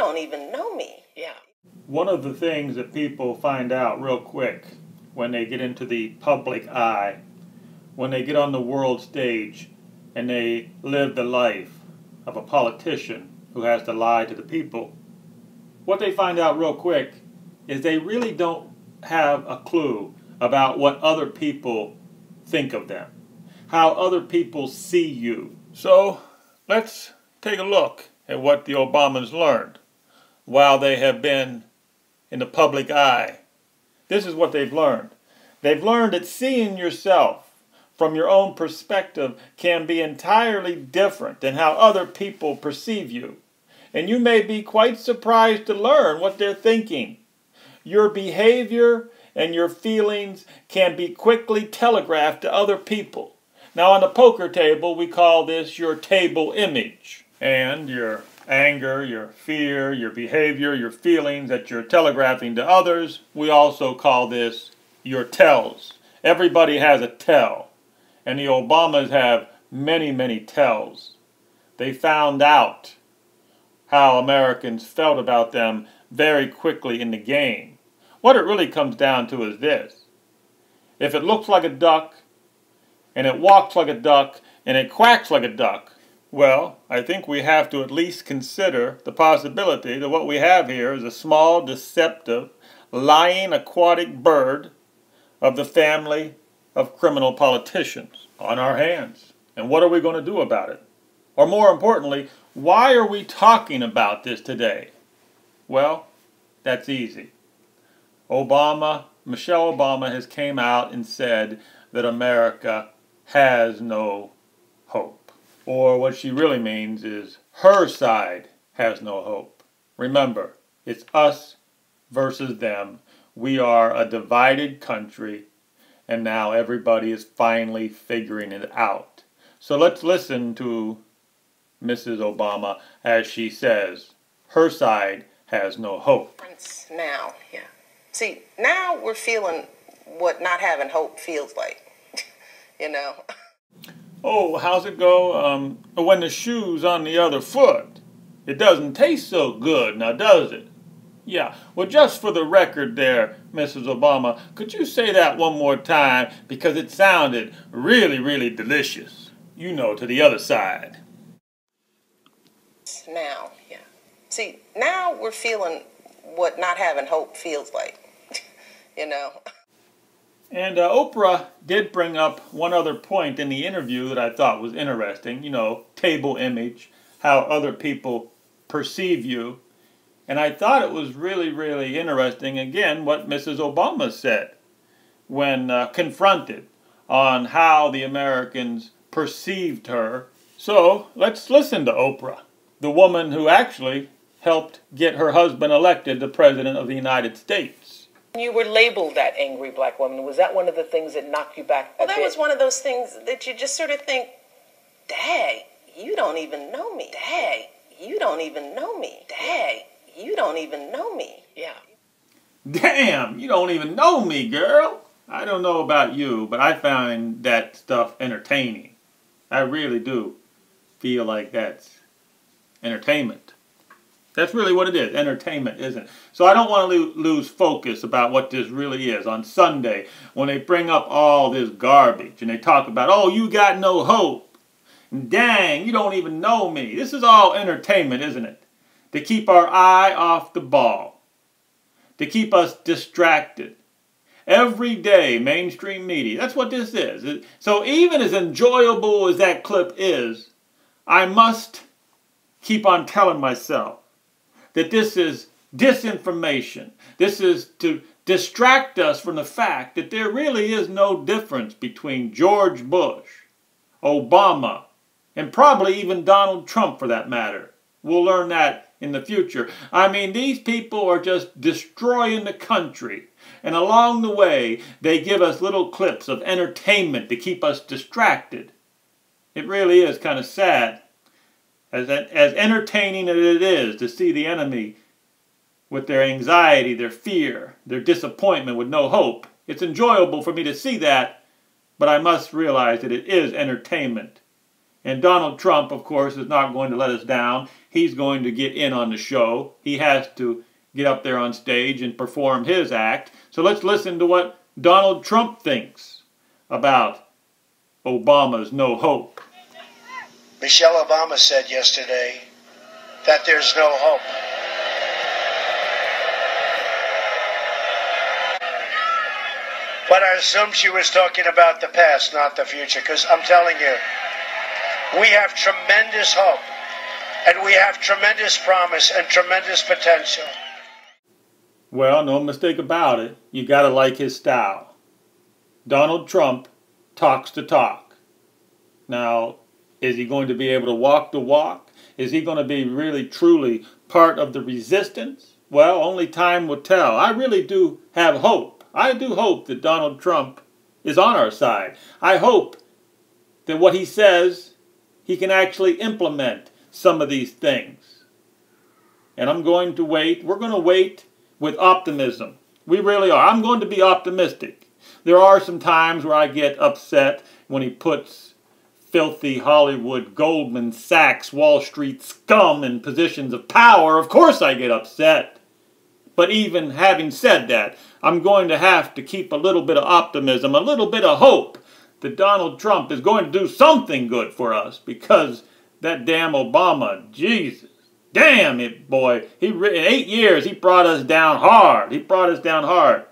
don't even know me. Yeah. One of the things that people find out real quick when they get into the public eye, when they get on the world stage and they live the life of a politician who has to lie to the people, what they find out real quick is they really don't have a clue about what other people think of them, how other people see you. So let's take a look at what the Obamas learned while they have been in the public eye. This is what they've learned. They've learned that seeing yourself from your own perspective can be entirely different than how other people perceive you. And you may be quite surprised to learn what they're thinking. Your behavior and your feelings can be quickly telegraphed to other people. Now on the poker table, we call this your table image. And your anger, your fear, your behavior, your feelings that you're telegraphing to others, we also call this your tells. Everybody has a tell. And the Obamas have many, many tells. They found out how Americans felt about them very quickly in the game. What it really comes down to is this. If it looks like a duck, and it walks like a duck, and it quacks like a duck, well, I think we have to at least consider the possibility that what we have here is a small, deceptive, lying aquatic bird of the family of criminal politicians on our hands. And what are we going to do about it? Or more importantly, why are we talking about this today? Well, that's easy. Michelle Obama has came out and said that America has no hope. Or what she really means is her side has no hope. Remember, it's us versus them. We are a divided country, and now everybody is finally figuring it out. So let's listen to Mrs. Obama as she says her side has no hope. Now, yeah. See, now we're feeling what not having hope feels like, you know. Oh, how's it go? When the shoe's on the other foot, it doesn't taste so good, now does it? Yeah, well, just for the record there, Mrs. Obama, could you say that one more time? Because it sounded really, really delicious. You know, to the other side. Now, yeah. See, now we're feeling what not having hope feels like, you know. And Oprah did bring up one other point in the interview that I thought was interesting. You know, table image, how other people perceive you. And I thought it was really, really interesting, again, what Mrs. Obama said when confronted on how the Americans perceived her. So let's listen to Oprah, the woman who actually helped get her husband elected the President of the United States. You were labeled that angry black woman. Was that one of the things that knocked you back a bit? Well, that was one of those things that you just sort of think, dang, you don't even know me. Dang, you don't even know me. Dang, you don't even know me. Yeah. Damn, you don't even know me, girl. I don't know about you, but I find that stuff entertaining. I really do feel like that's entertainment. That's really what it is, entertainment, isn't it? So I don't want to lose focus about what this really is. On Sunday, when they bring up all this garbage and they talk about, oh, you got no hope. And dang, you don't even know me. This is all entertainment, isn't it? To keep our eye off the ball. To keep us distracted. Every day, mainstream media. That's what this is. So even as enjoyable as that clip is, I must keep on telling myself that this is disinformation. This is to distract us from the fact that there really is no difference between George Bush, Obama, and probably even Donald Trump for that matter. We'll learn that in the future. I mean, these people are just destroying the country. And along the way, they give us little clips of entertainment to keep us distracted. It really is kind of sad. As entertaining as it is to see the enemy with their anxiety, their fear, their disappointment with no hope, it's enjoyable for me to see that, but I must realize that it is entertainment. And Donald Trump, of course, is not going to let us down. He's going to get in on the show. He has to get up there on stage and perform his act. So let's listen to what Donald Trump thinks about Obama's no hope. Michelle Obama said yesterday that there's no hope. But I assume she was talking about the past, not the future, because I'm telling you, we have tremendous hope, and we have tremendous promise and tremendous potential. Well, no mistake about it. You got to like his style. Donald Trump talks the talk. Now, is he going to be able to walk the walk? Is he going to be really, truly part of the resistance? Well, only time will tell. I really do have hope. I do hope that Donald Trump is on our side. I hope that what he says, he can actually implement some of these things. And I'm going to wait. We're going to wait with optimism. We really are. I'm going to be optimistic. There are some times where I get upset when he puts filthy Hollywood, Goldman Sachs, Wall Street scum in positions of power. Of course I get upset. But even having said that, I'm going to have to keep a little bit of optimism, a little bit of hope that Donald Trump is going to do something good for us, because that damn Obama, Jesus, damn it, boy. In 8 years, he brought us down hard. He brought us down hard.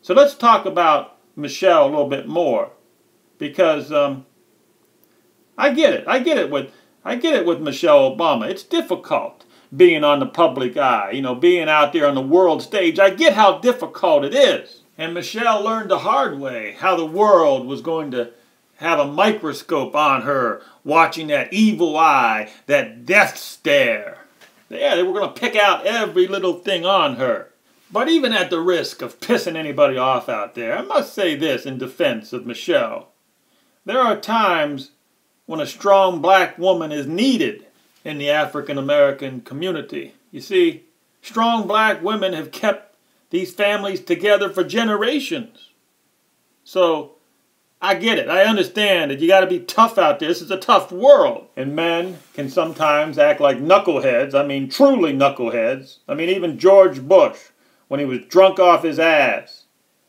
So let's talk about Michelle a little bit more, because I get it. I get it with Michelle Obama. It's difficult being on the public eye, being out there on the world stage. I get how difficult it is. And Michelle learned the hard way how the world was going to have a microscope on her, watching that evil eye, that death stare. Yeah, they were going to pick out every little thing on her. But even at the risk of pissing anybody off out there, I must say this in defense of Michelle. There are times when a strong black woman is needed in the African American community. You see, strong black women have kept these families together for generations. So, I get it. I understand that you got to be tough out there. This is a tough world. And men can sometimes act like knuckleheads. I mean, truly knuckleheads. I mean, even George Bush, when he was drunk off his ass,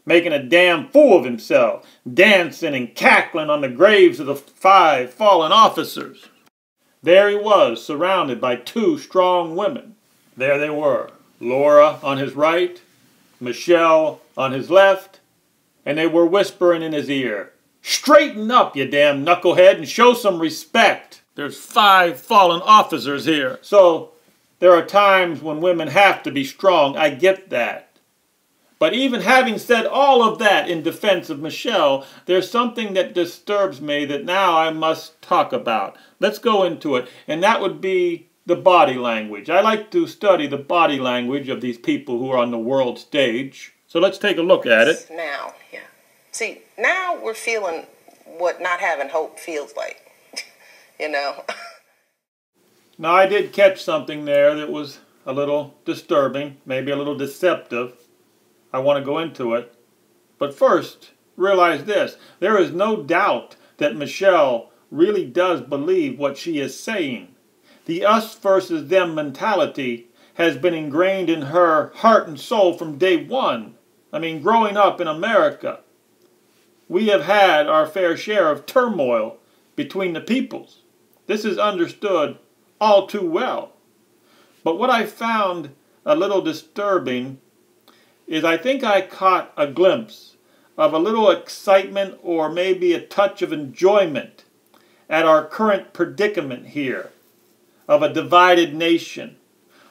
making a damn fool of himself, dancing and cackling on the graves of the 5 fallen officers. There he was, surrounded by 2 strong women. There they were, Laura on his right, Michelle on his left, and they were whispering in his ear, "Straighten up, you damn knucklehead, and show some respect. There's 5 fallen officers here." So, there are times when women have to be strong. I get that. But even having said all of that in defense of Michelle, there's something that disturbs me that now I must talk about. Let's go into it. And that would be the body language. I like to study the body language of these people who are on the world stage. So let's take a look at it. Now, yeah. See, now we're feeling what not having hope feels like. Now, I did catch something there that was a little disturbing, maybe a little deceptive. I want to go into it. But first, realize this. There is no doubt that Michelle really does believe what she is saying. The us versus them mentality has been ingrained in her heart and soul from day one. I mean, growing up in America, we have had our fair share of turmoil between the peoples. This is understood all too well. But what I found a little disturbing is I think I caught a glimpse of a little excitement or maybe a touch of enjoyment at our current predicament here of a divided nation,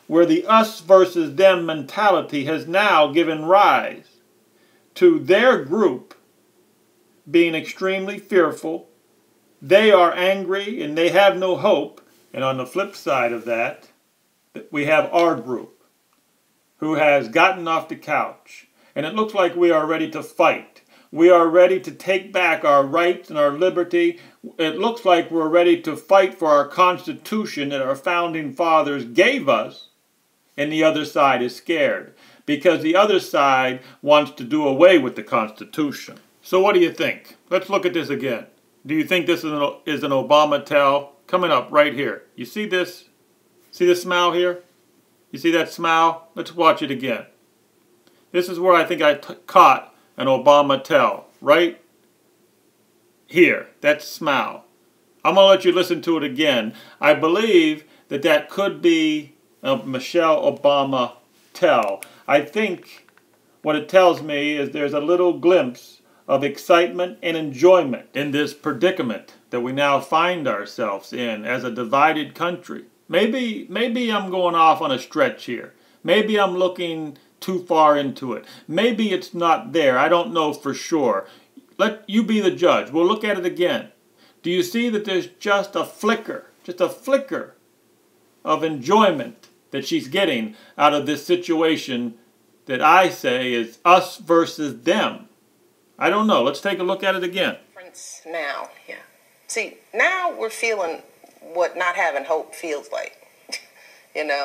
where the us versus them mentality has now given rise to their group being extremely fearful. They are angry and they have no hope. And on the flip side of that, we have our group who has gotten off the couch. And it looks like we are ready to fight. We are ready to take back our rights and our liberty. It looks like we're ready to fight for our Constitution that our founding fathers gave us. And the other side is scared, because the other side wants to do away with the Constitution. So what do you think? Let's look at this again. Do you think this is an Obama tell? Coming up right here. You see this? See this smile here? You see that smile? Let's watch it again. This is where I think I caught an Obama tell. Right here. That smile. I'm going to let you listen to it again. I believe that that could be a Michelle Obama tell. I think what it tells me is there's a little glimpse of excitement and enjoyment in this predicament that we now find ourselves in as a divided country. Maybe I'm going off on a stretch here. Maybe I'm looking too far into it. Maybe it's not there. I don't know for sure. Let you be the judge. We'll look at it again. Do you see that there's just a flicker of enjoyment that she's getting out of this situation that I say is us versus them? I don't know. Let's take a look at it again. Now, yeah. See, now we're feeling what not having hope feels like. You know?